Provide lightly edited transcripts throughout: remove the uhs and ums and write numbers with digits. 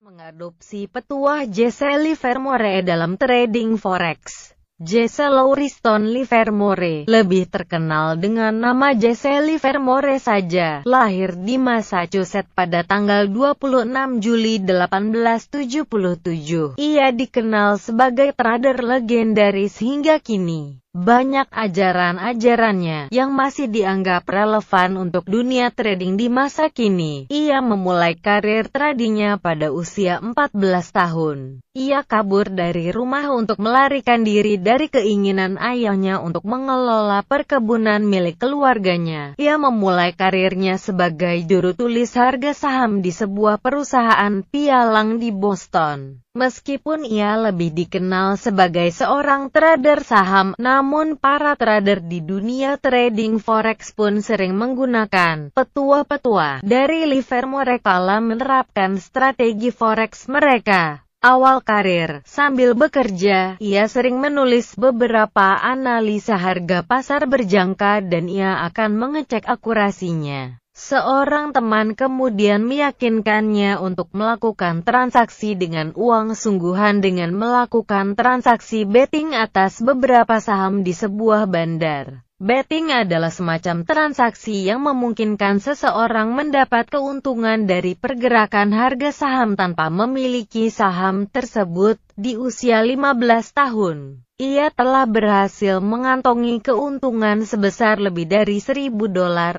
Mengadopsi petuah Jesse Livermore dalam trading forex. Jesse Lauriston Livermore, lebih terkenal dengan nama Jesse Livermore saja, lahir di Massachusetts pada tanggal 26 Juli 1877. Ia dikenal sebagai trader legendaris hingga kini. Banyak ajaran-ajarannya yang masih dianggap relevan untuk dunia trading di masa kini. Ia memulai karir tradingnya pada usia 14 tahun. Ia kabur dari rumah untuk melarikan diri dari keinginan ayahnya untuk mengelola perkebunan milik keluarganya. Ia memulai karirnya sebagai juru tulis harga saham di sebuah perusahaan pialang di Boston. Meskipun ia lebih dikenal sebagai seorang trader saham, namun para trader di dunia trading forex pun sering menggunakan petuah-petuah dari Livermore kala menerapkan strategi forex mereka. Awal karir, sambil bekerja, ia sering menulis beberapa analisa harga pasar berjangka dan ia akan mengecek akurasinya. Seorang teman kemudian meyakinkannya untuk melakukan transaksi dengan uang sungguhan dengan melakukan transaksi betting atas beberapa saham di sebuah bandar. Betting adalah semacam transaksi yang memungkinkan seseorang mendapat keuntungan dari pergerakan harga saham tanpa memiliki saham tersebut. Di usia 15 tahun, ia telah berhasil mengantongi keuntungan sebesar lebih dari $1.000.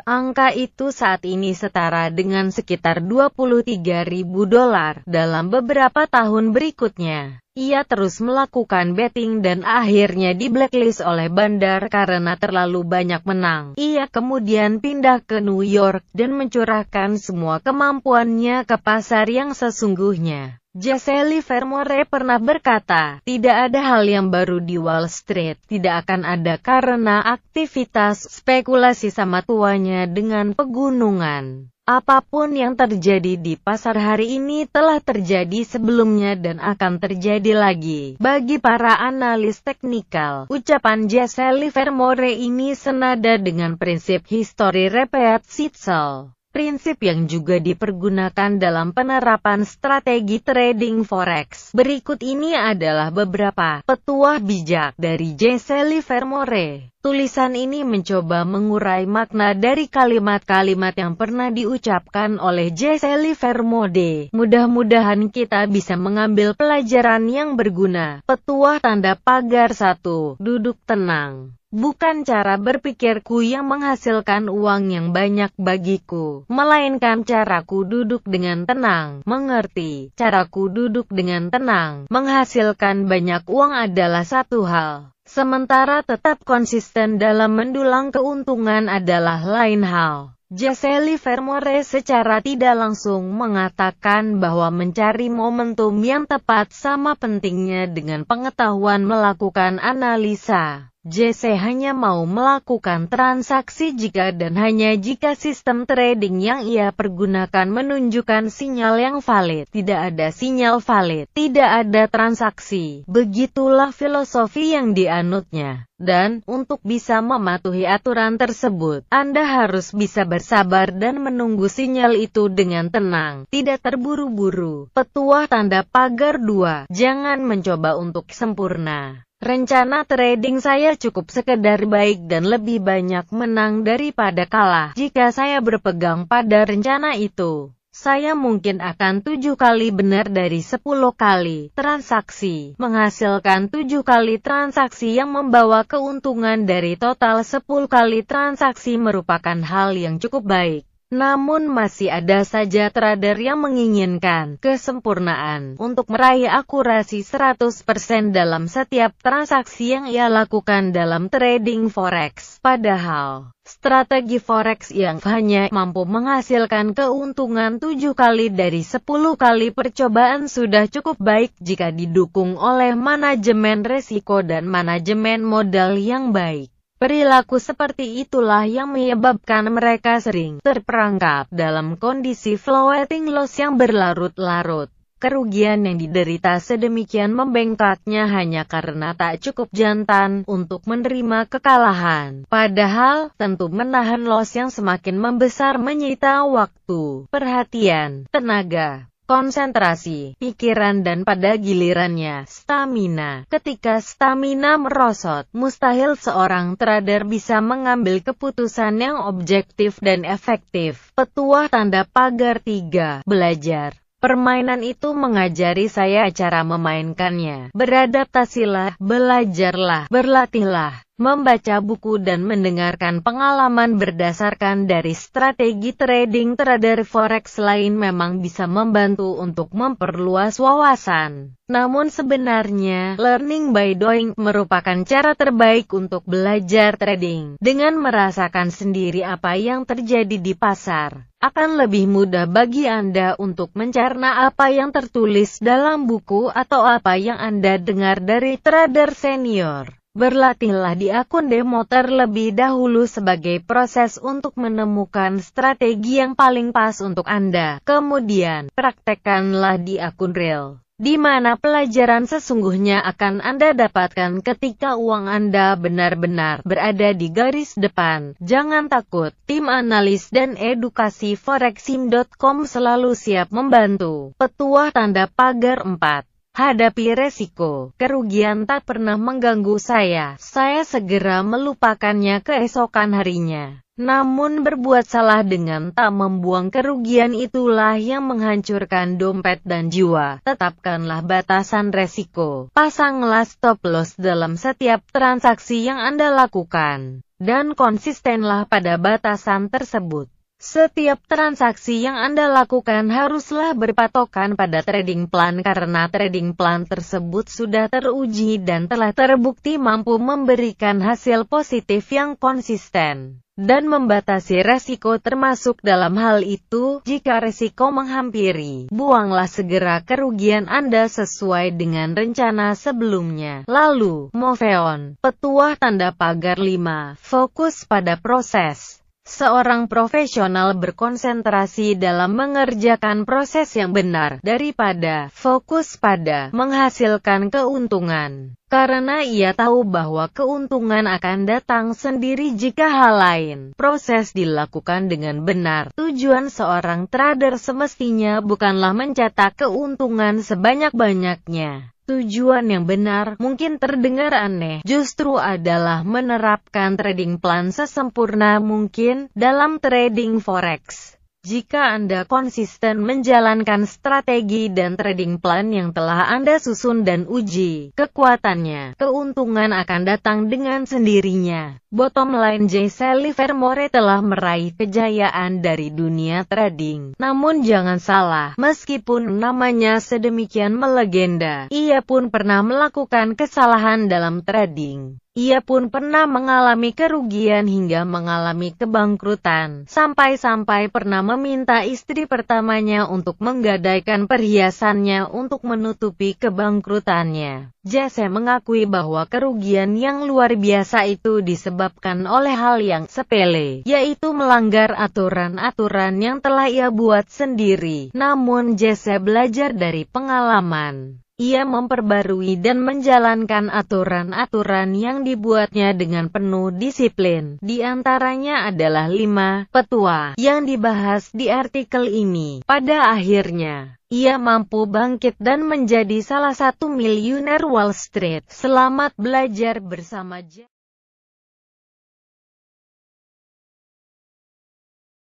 Angka itu saat ini setara dengan sekitar $23.000. Dalam beberapa tahun berikutnya, ia terus melakukan betting dan akhirnya di blacklist oleh bandar karena terlalu banyak menang. Ia kemudian pindah ke New York dan mencurahkan semua kemampuannya ke pasar yang sesungguhnya. Jesse Livermore pernah berkata, tidak ada hal yang baru di Wall Street, tidak akan ada karena aktivitas spekulasi sama tuanya dengan pegunungan. Apapun yang terjadi di pasar hari ini telah terjadi sebelumnya dan akan terjadi lagi. Bagi para analis teknikal, ucapan Jesse Livermore ini senada dengan prinsip history repeats itself. Prinsip yang juga dipergunakan dalam penerapan strategi trading forex. Berikut ini adalah beberapa petuah bijak dari Jesse Livermore. Tulisan ini mencoba mengurai makna dari kalimat-kalimat yang pernah diucapkan oleh Jesse Livermore. Mudah-mudahan kita bisa mengambil pelajaran yang berguna. Petuah tanda pagar 1. Duduk tenang. Bukan cara berpikirku yang menghasilkan uang yang banyak bagiku, melainkan caraku duduk dengan tenang. Mengerti? Caraku duduk dengan tenang menghasilkan banyak uang adalah satu hal. Sementara tetap konsisten dalam mendulang keuntungan adalah lain hal. Jesse Livermore secara tidak langsung mengatakan bahwa mencari momentum yang tepat sama pentingnya dengan pengetahuan melakukan analisa. Jesse hanya mau melakukan transaksi jika dan hanya jika sistem trading yang ia pergunakan menunjukkan sinyal yang valid. Tidak ada sinyal valid, tidak ada transaksi. Begitulah filosofi yang dianutnya. Dan, untuk bisa mematuhi aturan tersebut, Anda harus bisa bersabar dan menunggu sinyal itu dengan tenang, tidak terburu-buru. Petuah tanda pagar 2. Jangan mencoba untuk sempurna. Rencana trading saya cukup sekedar baik dan lebih banyak menang daripada kalah. Jika saya berpegang pada rencana itu, saya mungkin akan 7 kali benar dari 10 kali transaksi, menghasilkan 7 kali transaksi yang membawa keuntungan dari total 10 kali transaksi merupakan hal yang cukup baik. Namun masih ada saja trader yang menginginkan kesempurnaan untuk meraih akurasi 100% dalam setiap transaksi yang ia lakukan dalam trading forex. Padahal, strategi forex yang hanya mampu menghasilkan keuntungan 7 kali dari 10 kali percobaan sudah cukup baik jika didukung oleh manajemen risiko dan manajemen modal yang baik. Perilaku seperti itulah yang menyebabkan mereka sering terperangkap dalam kondisi floating loss yang berlarut-larut. Kerugian yang diderita sedemikian membengkaknya hanya karena tak cukup jantan untuk menerima kekalahan. Padahal, tentu menahan loss yang semakin membesar menyita waktu, perhatian, tenaga, konsentrasi, pikiran dan pada gilirannya, stamina. Ketika stamina merosot, mustahil seorang trader bisa mengambil keputusan yang objektif dan efektif. Petuah tanda pagar 3. Belajar. Permainan itu mengajari saya cara memainkannya. Beradaptasilah, belajarlah, berlatihlah. Membaca buku dan mendengarkan pengalaman berdasarkan dari strategi trading trader forex lain memang bisa membantu untuk memperluas wawasan. Namun sebenarnya, learning by doing merupakan cara terbaik untuk belajar trading. Dengan merasakan sendiri apa yang terjadi di pasar, akan lebih mudah bagi Anda untuk mencerna apa yang tertulis dalam buku atau apa yang Anda dengar dari trader senior. Berlatihlah di akun demo terlebih dahulu sebagai proses untuk menemukan strategi yang paling pas untuk Anda. Kemudian, praktekkanlah di akun real, di mana pelajaran sesungguhnya akan Anda dapatkan ketika uang Anda benar-benar berada di garis depan. Jangan takut, tim analis dan edukasi forexim.com selalu siap membantu. Petuah tanda pagar 4. Hadapi resiko. Kerugian tak pernah mengganggu saya segera melupakannya keesokan harinya. Namun berbuat salah dengan tak membuang kerugian itulah yang menghancurkan dompet dan jiwa. Tetapkanlah batasan resiko. Pasanglah stop loss dalam setiap transaksi yang Anda lakukan. Dan konsistenlah pada batasan tersebut. Setiap transaksi yang Anda lakukan haruslah berpatokan pada trading plan karena trading plan tersebut sudah teruji dan telah terbukti mampu memberikan hasil positif yang konsisten dan membatasi resiko termasuk dalam hal itu. Jika resiko menghampiri, buanglah segera kerugian Anda sesuai dengan rencana sebelumnya. Lalu, move on. Petuah tanda pagar 5. Fokus pada proses. Seorang profesional berkonsentrasi dalam mengerjakan proses yang benar daripada fokus pada menghasilkan keuntungan. Karena ia tahu bahwa keuntungan akan datang sendiri jika hal lain proses dilakukan dengan benar. Tujuan seorang trader semestinya bukanlah mencetak keuntungan sebanyak-banyaknya. Tujuan yang benar, mungkin terdengar aneh, justru adalah menerapkan trading plan sesempurna mungkin dalam trading forex. Jika Anda konsisten menjalankan strategi dan trading plan yang telah Anda susun dan uji kekuatannya, keuntungan akan datang dengan sendirinya. Bottom line, Jesse Livermore telah meraih kejayaan dari dunia trading. Namun jangan salah, meskipun namanya sedemikian melegenda, ia pun pernah melakukan kesalahan dalam trading. Ia pun pernah mengalami kerugian hingga mengalami kebangkrutan, sampai-sampai pernah meminta istri pertamanya untuk menggadaikan perhiasannya untuk menutupi kebangkrutannya. Jesse mengakui bahwa kerugian yang luar biasa itu disebabkan oleh hal yang sepele, yaitu melanggar aturan-aturan yang telah ia buat sendiri. Namun Jesse belajar dari pengalaman. Ia memperbarui dan menjalankan aturan-aturan yang dibuatnya dengan penuh disiplin. Di antaranya adalah 5 petuah yang dibahas di artikel ini. Pada akhirnya, ia mampu bangkit dan menjadi salah satu miliuner Wall Street. Selamat belajar bersama